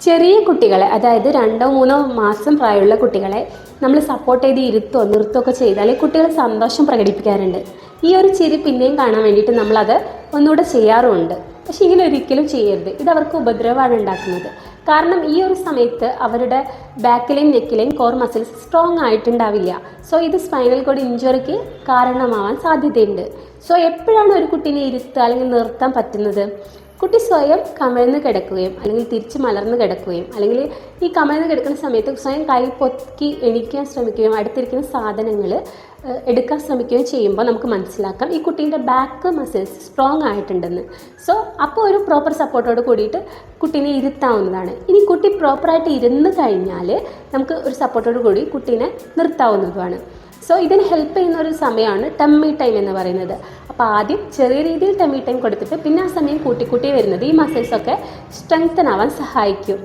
ചെറിയ കുട്ടികളെ, അതായത് 2-3 മാസം പ്രായമുള്ള കുട്ടികളെ നമ്മൾ സപ്പോർട്ട് ചെയ്ത് ഇരുത്തോ നിർത്തുകയൊക്കെ ചെയ്താൽ കുട്ടികൾ സന്തോഷം പ്രകടിപ്പിക്കാറുണ്ട്. ഈ ഒരു ചിരി പിന്നെയും കാണാൻ വേണ്ടിയിട്ട് നമ്മളത് ഒന്നുകൂടെ ചെയ്യാറുമുണ്ട്. പക്ഷെ ഇങ്ങനെ ഒരിക്കലും ചെയ്യരുത്. ഇത് അവർക്ക് ഉപദ്രവമാണ് ഉണ്ടാക്കുന്നത്. കാരണം ഈ ഒരു സമയത്ത് അവരുടെ ബാക്കിലെയും നെക്കിലെയും കോർ മസിൽസ് സ്ട്രോങ് ആയിട്ടുണ്ടാവില്ല. സോ ഇത് സ്പൈനൽ കോഡ് ഇഞ്ചുറിക്ക് കാരണമാവാൻ സാധ്യതയുണ്ട്. സോ എപ്പോഴാണ് ഒരു കുട്ടീനെ ഇരുത്തുക അല്ലെങ്കിൽ നിർത്താൻ പറ്റുന്നത്? കുട്ടി സ്വയം കമിഴ്ന്ന് കിടക്കുകയും അല്ലെങ്കിൽ തിരിച്ച് മലർന്ന് കിടക്കുകയും അല്ലെങ്കിൽ ഈ കമിഴ്ന്ന് കിടക്കുന്ന സമയത്ത് സ്വയം കൈ പൊക്കി എണീക്കാൻ ശ്രമിക്കുകയും അടുത്തിരിക്കുന്ന സാധനങ്ങൾ എടുക്കാൻ ശ്രമിക്കുകയും ചെയ്യുമ്പോൾ നമുക്ക് മനസ്സിലാക്കാം ഈ കുട്ടീൻ്റെ ബാക്ക് മസിൽസ് സ്ട്രോങ് ആയിട്ടുണ്ടെന്ന്. സോ അപ്പോൾ ഒരു പ്രോപ്പർ സപ്പോർട്ടോട് കൂടിയിട്ട് കുട്ടീനെ ഇരുത്താവുന്നതാണ്. ഇനി കുട്ടി പ്രോപ്പറായിട്ട് ഇരുന്ന് കഴിഞ്ഞാൽ നമുക്ക് ഒരു സപ്പോർട്ടോട് കൂടി കുട്ടീനെ നിർത്താവുന്നതുമാണ്. സോ ഇതിന് ഹെൽപ്പ് ചെയ്യുന്ന ഒരു സമയമാണ് ടമ്മി ടൈം എന്ന് പറയുന്നത്. അപ്പോൾ ആദ്യം ചെറിയ രീതിയിൽ ടമ്മി ടൈം കൊടുത്തിട്ട് പിന്നെ ആ സമയം കൂട്ടി വരുന്നത് ഈ മസിൽസൊക്കെ സ്ട്രെങ്തൻ ആവാൻ സഹായിക്കും.